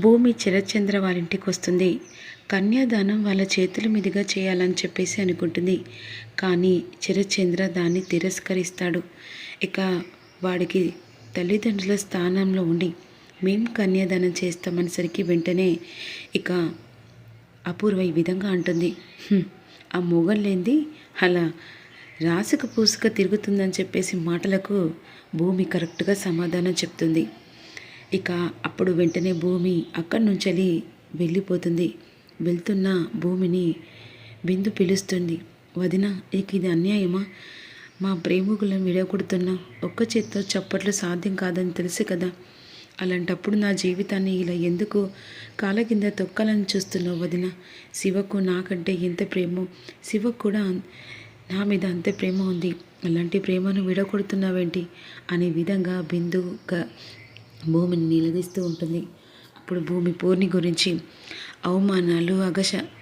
భూమి శరత్చంద్ర వాళ్ళ ఇంటికి వస్తుంది. కన్యాదానం వాళ్ళ చేతుల మీదుగా చేయాలని చెప్పేసి అనుకుంటుంది. కానీ శరత్చంద్ర దాన్ని తిరస్కరిస్తాడు. ఇక వాడికి తల్లిదండ్రుల స్థానంలో ఉండి మేము కన్యాదానం చేస్తామనేసరికి వెంటనే ఇక అపూర్వ ఈ విధంగా అంటుంది, ఆ మొగల్లేంది అలా రాసుకు పూసుక తిరుగుతుందని చెప్పేసి మాటలకు భూమి కరెక్ట్గా సమాధానం చెప్తుంది. ఇక అప్పుడు వెంటనే భూమి అక్కడి నుంచి వెళ్ళిపోతుంది. వెళ్తున్న భూమిని బిందు పిలుస్తుంది. వదిన, ఇక ఇది అన్యాయమా? మా ప్రేమికులను విడగొడుతున్నా ఒక్క చేత్తో చప్పట్లు సాధ్యం కాదని తెలుసు కదా. అలాంటప్పుడు నా జీవితాన్ని ఇలా ఎందుకు కాళ్ళ కింద తొక్కాలని చూస్తున్నావు వదిన? శివకు నాకంటే ఎంత ప్రేమో, శివకు కూడా నా మీద అంతే ప్రేమ ఉంది. అలాంటి ప్రేమను విడగొడుతున్నావేంటి అనే విధంగా బిందు భూమిని నిలదీస్తూ ఉంటుంది. అప్పుడు భూమి పూర్ణి గురించి అవమానాలు,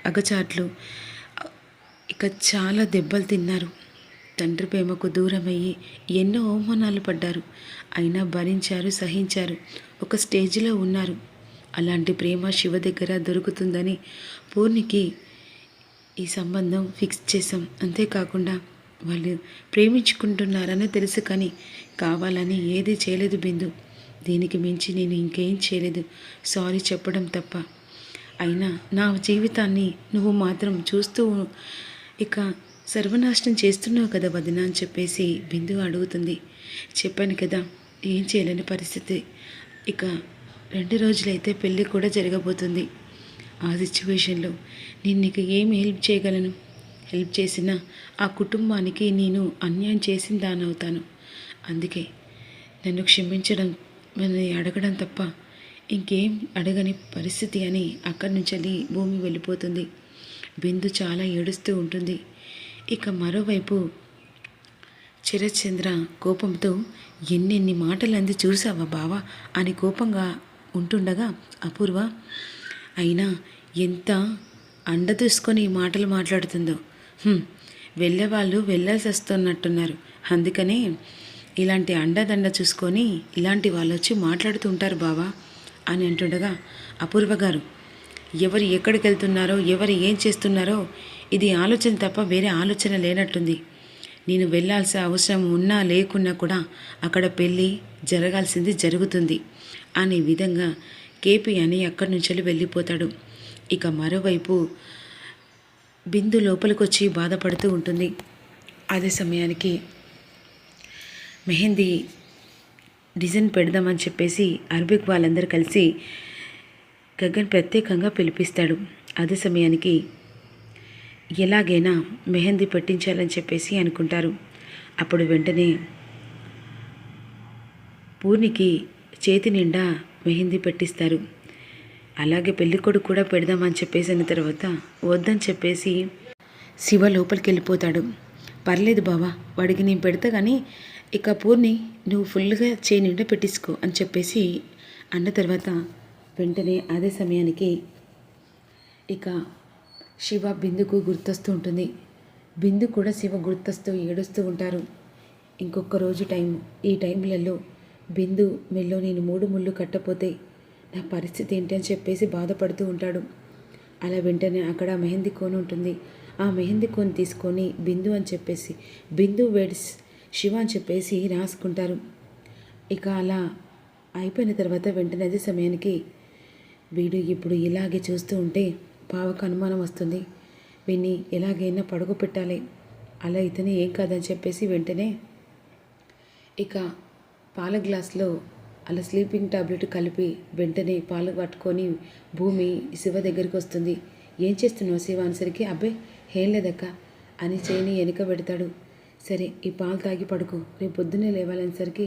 అగచాట్లు, ఇక చాలా దెబ్బలు తిన్నారు. తండ్రి ప్రేమకు దూరమయ్యి ఎన్నో అవమానాలు పడ్డారు. అయినా భరించారు, సహించారు. ఒక స్టేజ్లో ఉన్నారు. అలాంటి ప్రేమ శివ దగ్గర దొరుకుతుందని పూర్ణికి ఈ సంబంధం ఫిక్స్ చేశాం. అంతేకాకుండా వాళ్ళు ప్రేమించుకుంటున్నారని తెలుసు, కానీ కావాలని ఏది చేయలేదు బిందు. దీనికి మించి నేను ఇంకేం చేయలేదు, సారీ చెప్పడం తప్ప. అయినా నా జీవితాన్ని నువ్వు మాత్రం చూస్తూ ఇక సర్వనాశనం చేస్తున్నావు కదా వదిన అని చెప్పేసి బిందు అడుగుతుంది. చెప్పాను కదా, ఏం చేయలేని పరిస్థితి. ఇక 2 రోజులైతే పెళ్ళి కూడా జరగబోతుంది. ఆ సిచ్యువేషన్లో నేను నీకు ఏమి హెల్ప్ చేయగలను? హెల్ప్ చేసినా ఆ కుటుంబానికి నేను అన్యాయం చేసిన దానవుతాను. అందుకే నన్ను క్షమించడం అడగడం తప్ప ఇంకేం అడగని పరిస్థితి అని అక్కడి నుంచి భూమి వెళ్ళిపోతుంది. బిందు చాలా ఏడుస్తూ ఉంటుంది. ఇక మరోవైపు శరత్చంద్ర కోపంతో ఎన్నెన్ని మాటలు అంది చూసావా బావా అని కోపంగా ఉంటుండగా అపూర్వ అయినా ఎంత అండ తీసుకొని ఈ మాటలు మాట్లాడుతుందో. వెళ్ళేవాళ్ళు వెళ్ళాల్సి వస్తున్నట్టున్నారు, అందుకనే ఇలాంటి అండదండ చూసుకొని ఇలాంటి వాళ్ళు వచ్చి మాట్లాడుతూ ఉంటారు బావా అని అంటుండగా అపూర్వ గారు, ఎవరు ఎక్కడికి వెళ్తున్నారో, ఎవరు ఏం చేస్తున్నారో ఇది ఆలోచన తప్ప వేరే ఆలోచన లేనట్టుంది. నేను వెళ్ళాల్సిన అవసరం ఉన్నా లేకున్నా కూడా అక్కడ పెళ్ళి జరగాల్సింది జరుగుతుంది అనే విధంగా కేపీ అని అక్కడి నుంచి వెళ్ళిపోతాడు. ఇక మరోవైపు బిందు లోపలికి వచ్చి బాధపడుతూ ఉంటుంది. అదే సమయానికి మెహందీ డిజైన్ పెడదామని చెప్పేసి అరబిక్ వాళ్ళందరూ కలిసి గగన్ ప్రత్యేకంగా పిలిపిస్తాడు. అదే సమయానికి ఎలాగైనా మెహందీ పెట్టించాలని చెప్పేసి అనుకుంటారు. అప్పుడు వెంటనే పూర్ణికి చేతి నిండా మెహందీ పెట్టిస్తారు. అలాగే పెళ్ళికొడుకు కూడా పెడదామని చెప్పేసి అన్న తర్వాత వద్దని చెప్పేసి శివ లోపలికి వెళ్ళిపోతాడు. పర్లేదు బావా, వాడికి నేను పెడతా, కానీ ఇక పూర్ణి నువ్వు ఫుల్గా చేయి నిండా పెట్టించుకో అని చెప్పేసి అన్న తర్వాత వెంటనే అదే సమయానికి ఇక శివ బిందుకు గుర్తొస్తూ ఉంటుంది. బిందు కూడా శివ గుర్తొస్తూ ఏడుస్తూ ఉంటారు. ఇంకొక రోజు ఈ టైంలలో బిందు మెల్లో నేను 3 ముళ్ళు కట్టపోతే నా పరిస్థితి ఏంటి అని చెప్పేసి బాధపడుతూ ఉంటాడు. అలా వెంటనే అక్కడ మెహందీ కోన్ ఉంటుంది. ఆ మెహందీ కోన్ తీసుకొని బిందు అని చెప్పేసి బిందు వెడ్స్ శివ అని చెప్పేసి రాసుకుంటారు. ఇక అలా అయిపోయిన తర్వాత వెంటనే అదే సమయానికి వీడు ఇప్పుడు ఇలాగే చూస్తూ ఉంటే బావకు అనుమానం వస్తుంది. వీడిని ఎలాగైనా పడుగు పెట్టాలి, అలా ఇతనే ఏం కాదని చెప్పేసి వెంటనే ఇక పాల గ్లాస్లో అలా స్లీపింగ్ టాబ్లెట్ కలిపి వెంటనే పాలు పట్టుకొని భూమి శివ దగ్గరికి వస్తుంది. ఏం చేస్తున్నావు శివ అనేసరికి అబ్బాయి ఏం లేదక్క అని చేయని వెనుక పెడతాడు. సరే ఈ పాలు తాగి పడుకో, రేపు పొద్దున్నే లేవాలనేసరికి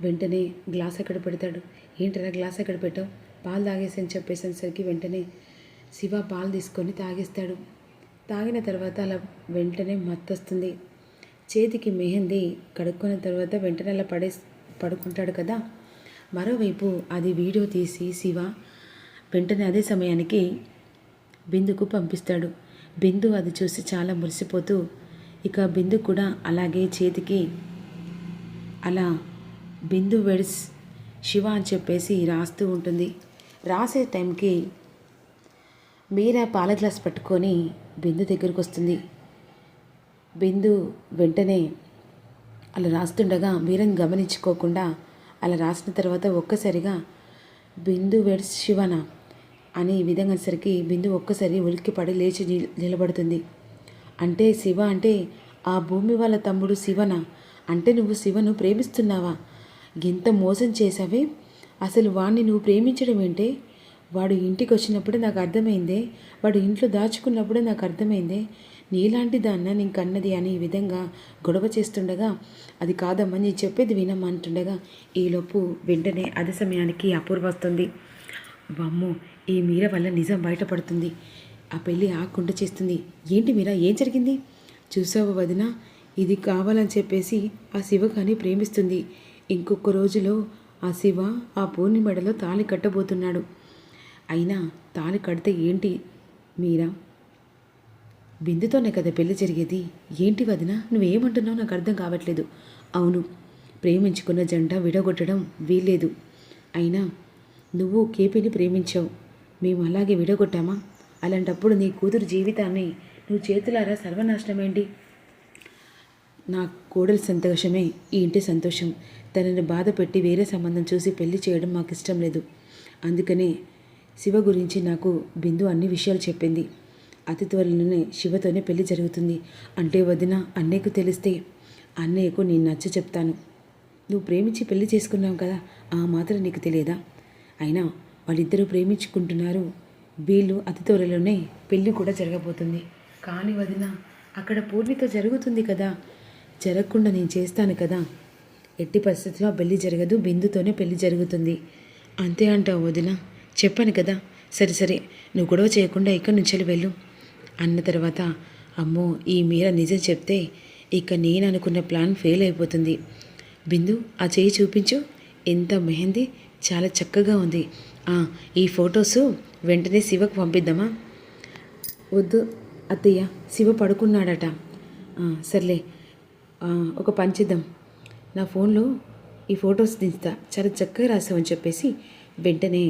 వెంటనే గ్లాస్ ఎక్కడ పెడతాడు. ఏంటరా గ్లాస్ ఎక్కడ పెట్టావు, పాలు తాగేసి అని చెప్పేసరికి వెంటనే శివ పాలు తీసుకొని తాగేస్తాడు. తాగిన తర్వాత అలా వెంటనే మత్తొస్తుంది. చేతికి మెహందీ కడుక్కున్న తర్వాత వెంటనే అలా పడుకుంటాడు కదా. మరోవైపు అది వీడియో తీసి శివ వెంటనే అదే సమయానికి బిందుకు పంపిస్తాడు. బిందు అది చూసి చాలా మురిసిపోతూ ఇక బిందు కూడా అలాగే చేతికి అలా బిందు వెడ్స్ శివ అని చెప్పేసి రాస్తూ ఉంటుంది. రాసే టైంకి మీరా పాల గ్లాస్ పట్టుకొని బిందు దగ్గరకు వస్తుంది. బిందు వెంటనే అలా రాస్తుండగా మీరని గమనించుకోకుండా అలా రాసిన తర్వాత ఒక్కసారిగా బిందు వెడ్స్ శివన అని ఈ విధంగా సరికి బిందు ఒక్కసారి ఉలిక్కిపడి లేచి నిలబడుతుంది. అంటే శివ అంటే ఆ భూమి వాళ్ళ తమ్ముడు శివన? అంటే నువ్వు శివను ప్రేమిస్తున్నావా? ఎంత మోసం చేశావే! అసలు వాణ్ణి నువ్వు ప్రేమించడం ఏంటే? వాడు ఇంటికి వచ్చినప్పుడే నాకు అర్థమైందే, వాడు ఇంట్లో దాచుకున్నప్పుడే నాకు అర్థమైందే నీలాంటి దాన్న నేను కన్నది అని ఈ విధంగా గొడవ చేస్తుండగా, అది కాదమ్మా నీ చెప్పేది వినమ్మా అంటుండగా ఈలోపు వెంటనే అదే సమయానికి అపూర్వ వస్తుంది. వామ్మో, ఈ మీర వల్ల నిజం బయటపడుతుంది. ఆ పెళ్ళి ఆకుండా చేస్తుంది. ఏంటి మీరా, ఏం జరిగింది? చూసావా వదిన, ఇది కావాలని చెప్పేసి ఆ శివ కానీ ప్రేమిస్తుంది. ఇంకొక రోజులో ఆ శివ ఆ పూర్ణి మెడలో తాళి కట్టబోతున్నాడు. అయినా తాళి కడితే ఏంటి మీరా, బిందుతోనే కదా పెళ్లి జరిగేది. ఏంటి వదిన నువ్వేమంటున్నావు నాకు అర్థం కావట్లేదు. అవును, ప్రేమించుకున్న జంట విడగొట్టడం వీల్లేదు. అయినా నువ్వు కేపీని ప్రేమించావు, మేము అలాగే విడగొట్టామా? అలాంటప్పుడు నీ కూతురు జీవితాన్ని నువ్వు చేతులారా సర్వనాశనమేంటి? నా కోడలి సంతోషమే ఈ ఇంటి సంతోషం. తనని బాధ పెట్టి వేరే సంబంధం చూసి పెళ్లి చేయడం మాకు ఇష్టం లేదు. అందుకనే శివ గురించి నాకు బిందు అన్ని విషయాలు చెప్పింది. అతి త్వరలోనే శివతోనే పెళ్లి జరుగుతుంది. అంటే వదిన, అన్నయ్యకు తెలిస్తే అన్నయ్యకు నేను నచ్చ చెప్తాను. నువ్వు ప్రేమించి పెళ్లి చేసుకున్నావు కదా, ఆ మాత్రం నీకు తెలియదా? అయినా వాళ్ళిద్దరూ ప్రేమించుకుంటున్నారు. వీళ్ళు అతి త్వరలోనే పెళ్ళి కూడా జరగబోతుంది. కానీ వదిన, అక్కడ పూర్ణితో జరుగుతుంది కదా, జరగకుండా నేను చేస్తాను కదా. ఎట్టి పరిస్థితుల్లో పెళ్లి జరగదు, బిందుతోనే పెళ్లి జరుగుతుంది. అంతే అంటావు వదిన? చెప్పాను కదా. సరే సరే, నువ్వు గొడవ చేయకుండా ఇక్కడి నుంచి వెళ్ళు అన్న తర్వాత, అమ్మో ఈ మీర నిజం చెప్తే ఇక నేను అనుకున్న ప్లాన్ ఫెయిల్ అయిపోతుంది. బిందు, ఆ చేయి చూపించు. ఎంత మెహందీ, చాలా చక్కగా ఉంది. ఈ ఫొటోసు వెంటనే శివకు పంపిద్దామా? వద్దు అత్తయ్య, శివ పడుకున్నాడట. సర్లే, ఒక పంచిద్దాం. నా ఫోన్లో ఈ ఫొటోస్ దించుతా, చాలా చక్కగా రాసావని చెప్పేసి వెంటనే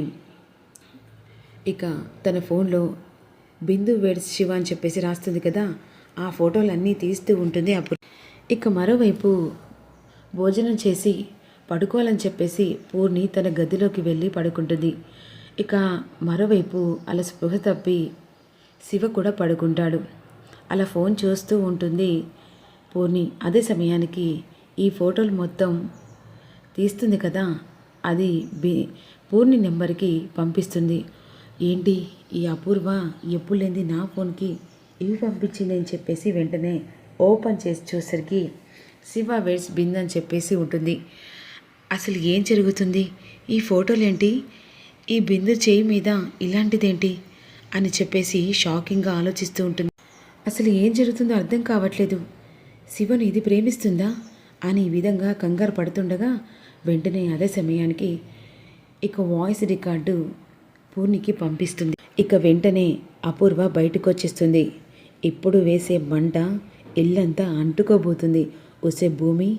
ఇక తన ఫోన్లో బిందు వెడ్స్ శివ అని చెప్పేసి రాస్తుంది కదా, ఆ ఫోటోలన్నీ తీస్తూ ఉంటుంది. అప్పుడు ఇక మరోవైపు భోజనం చేసి పడుకోవాలని చెప్పేసి పూర్ణి తన గదిలోకి వెళ్ళి పడుకుంటుంది. ఇక మరోవైపు అలా స్పృహ తప్పి శివ కూడా పడుకుంటాడు. అలా ఫోన్ చూస్తూ ఉంటుంది పూర్ణి. అదే సమయానికి ఈ ఫోటోలు మొత్తం తీస్తుంది కదా, అది పూర్ణి నెంబర్కి పంపిస్తుంది. ఏంటి ఈ అపూర్వ ఎప్పుడు లేని నా ఫోన్కి ఇవి పంపించింది అని చెప్పేసి వెంటనే ఓపెన్ చేసి చూసరికి శివ వెడ్స్ బిందు అని చెప్పేసి ఉంటుంది. అసలు ఏం జరుగుతుంది? ఈ ఫోటోలేంటి? ఈ బిందు చేయి మీద ఇలాంటిదేంటి అని చెప్పేసి షాకింగ్గా ఆలోచిస్తూ ఉంటుంది. అసలు ఏం జరుగుతుందో అర్థం కావట్లేదు. శివను ఇది ప్రేమిస్తుందా అని ఈ విధంగా కంగారు పడుతుండగా వెంటనే అదే సమయానికి ఇక వాయిస్ రికార్డు పూర్ణికి పంపిస్తుంది. ఇక వెంటనే అపూర్వ బయటకు వచ్చేస్తుంది. ఇప్పుడు వేసే మంట ఇల్లంతా అంటుకోబోతుంది. ఒసే భూమి,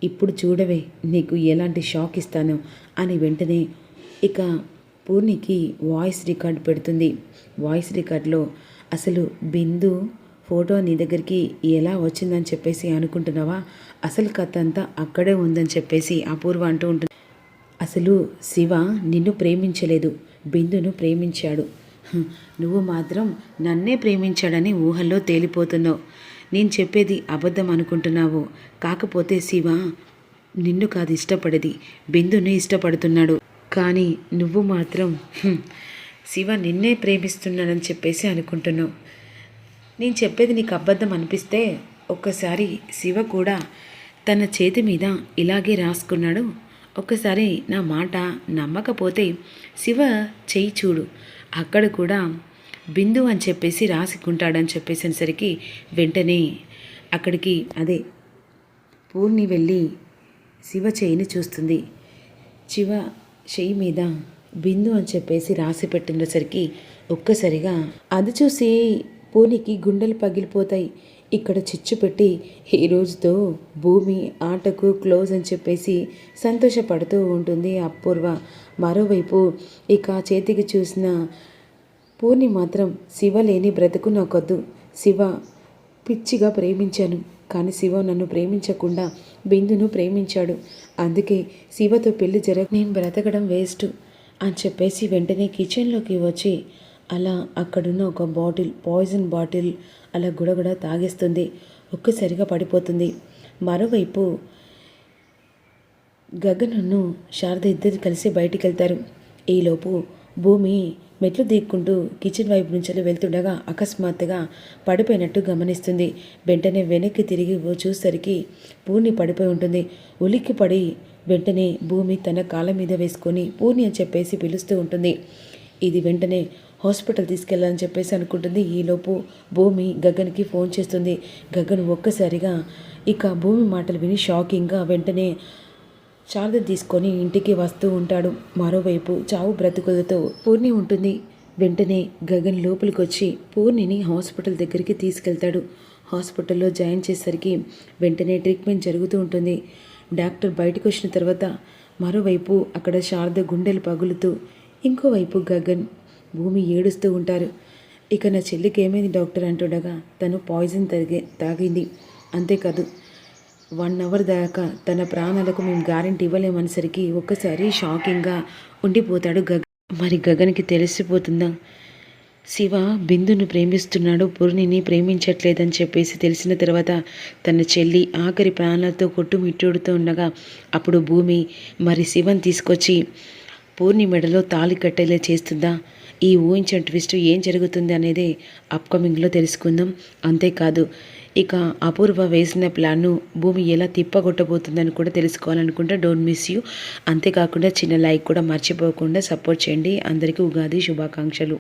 ఇప్పుడు చూడవే నీకు ఎలాంటి షాక్ ఇస్తాను అని వెంటనే ఇక పూర్ణికి వాయిస్ రికార్డ్ పెడుతుంది. వాయిస్ రికార్డులో అసలు బిందు ఫోటో నీ దగ్గరికి ఎలా వచ్చిందని చెప్పేసి అనుకుంటున్నావా? అసలు కథ అంతా అక్కడే ఉందని చెప్పేసి అపూర్వ అంటూ ఉంటుంది. అసలు శివ నిన్ను ప్రేమించలేదు, బిందును ప్రేమించాడు. నువ్వు మాత్రం నన్నే ప్రేమించాడని ఊహల్లో తేలిపోతున్నావు. నేను చెప్పేది అబద్ధం అనుకుంటున్నావు. కాకపోతే శివ నిన్ను కాదు ఇష్టపడేది, బిందును ఇష్టపడుతున్నాడు. కానీ నువ్వు మాత్రం శివ నిన్నే ప్రేమిస్తున్నాడని చెప్పేసి అనుకుంటున్నావు. నేను చెప్పేది నీకు అబద్ధం అనిపిస్తే ఒక్కసారి శివ కూడా తన చేతి మీద ఇలాగే రాసుకున్నాడు. ఒక్కసారి నా మాట నమ్మకపోతే శివ చెయ్యి చూడు, అక్కడ కూడా బిందు అని చెప్పేసి రాసుకుంటాడని చెప్పేసరికి వెంటనే అక్కడికి అదే పూర్ణి వెళ్ళి శివ చేయిని చూస్తుంది. శివ చెయ్యి మీద బిందు అని చెప్పేసి రాసి పెట్టినసరికి ఒక్కసారిగా అది చూసి పూర్ణికి గుండెలు పగిలిపోతాయి. ఇక్కడ చిచ్చు పెట్టి ఈ రోజుతో భూమి ఆటకు క్లోజ్ అని చెప్పేసి సంతోషపడుతూ ఉంటుంది అపూర్వ. మరోవైపు ఇక చేతికి చూసిన పూర్ణి మాత్రం శివ లేని బ్రతుకు నాకొద్దు. శివ పిచ్చిగా ప్రేమించాను, కానీ శివ నన్ను ప్రేమించకుండా బిందును ప్రేమించాడు. అందుకే శివతో పెళ్లి నేను బ్రతకడం వేస్ట్ అని చెప్పేసి వెంటనే కిచెన్లోకి వచ్చి అలా అక్కడున్న ఒక బాటిల్, పాయిజన్ బాటిల్ అలా గుడగుడ తాగేస్తుంది. ఒక్కసారిగా పడిపోతుంది. మరోవైపు గగనన్ను శారద ఇద్దరు కలిసి బయటికి వెళ్తారు. ఈలోపు భూమి మెట్లు దిక్కుంటూ కిచెన్ వైపు నుంచి వెళ్తుండగా అకస్మాత్తుగా పడిపోయినట్టు గమనిస్తుంది. వెంటనే వెనక్కి తిరిగి చూసరికి పూర్ణి పడిపోయి ఉంటుంది. ఉలిక్కి పడి వెంటనే భూమి తన కాళ్ళ మీద వేసుకొని పూర్ణి అని చెప్పేసి పిలుస్తూ ఉంటుంది. ఇది వెంటనే హాస్పిటల్ తీసుకెళ్ళాలని చెప్పేసి అనుకుంటుంది. ఈలోపు భూమి గగన్కి ఫోన్ చేస్తుంది. గగన్ ఒక్కసారిగా ఇక భూమి మాటలు విని షాకింగ్గా వెంటనే శారద తీసుకొని ఇంటికి వస్తూ ఉంటాడు. మరోవైపు చావు బ్రతుకులతో పూర్ణి ఉంటుంది. వెంటనే గగన్ లోపలికి వచ్చి పూర్ణిని హాస్పిటల్ దగ్గరికి తీసుకెళ్తాడు. హాస్పిటల్లో జాయిన్ చేసేసరికి వెంటనే ట్రీట్మెంట్ జరుగుతూ ఉంటుంది. డాక్టర్ బయటకు వచ్చిన తర్వాత మరోవైపు అక్కడ శారద గుండెలు పగులుతూ, ఇంకోవైపు గగన్ భూమి ఏడుస్తూ ఉంటారు. ఇక నా చెల్లికి ఏమైంది డాక్టర్ అంటుండగా తను పాయిజన్ తాగింది, అంతేకాదు 1 అవర్ దాకా తన ప్రాణాలకు మేము గ్యారెంటీ ఇవ్వలేమనేసరికి ఒక్కసారి షాకింగ్గా ఉండిపోతాడు గగన్. మరి గగన్కి తెలిసిపోతుందా శివ బిందును ప్రేమిస్తున్నాడు, పూర్ణిని ప్రేమించట్లేదని చెప్పేసి తెలిసిన తర్వాత తన చెల్లి ఆఖరి ప్రాణాలతో కొట్టుమిట్టుడుతూ ఉండగా అప్పుడు భూమి మరి శివన్ తీసుకొచ్చి పూర్ణి మెడలో తాళి కట్టేలా చేస్తుందా? ఈ ఊహించిన ట్విస్ట్ ఏం జరుగుతుంది అనేది అప్కమింగ్లో తెలుసుకుందాం. అంతేకాదు ఇక అపూర్వ వేసిన ప్లాన్ను భూమి ఎలా తిప్పగొట్టబోతుందని కూడా తెలుసుకోవాలనుకుంటే డోంట్ మిస్ యూ. అంతేకాకుండా చిన్న లైక్ కూడా మర్చిపోకుండా సపోర్ట్ చేయండి. అందరికీ ఉగాది శుభాకాంక్షలు.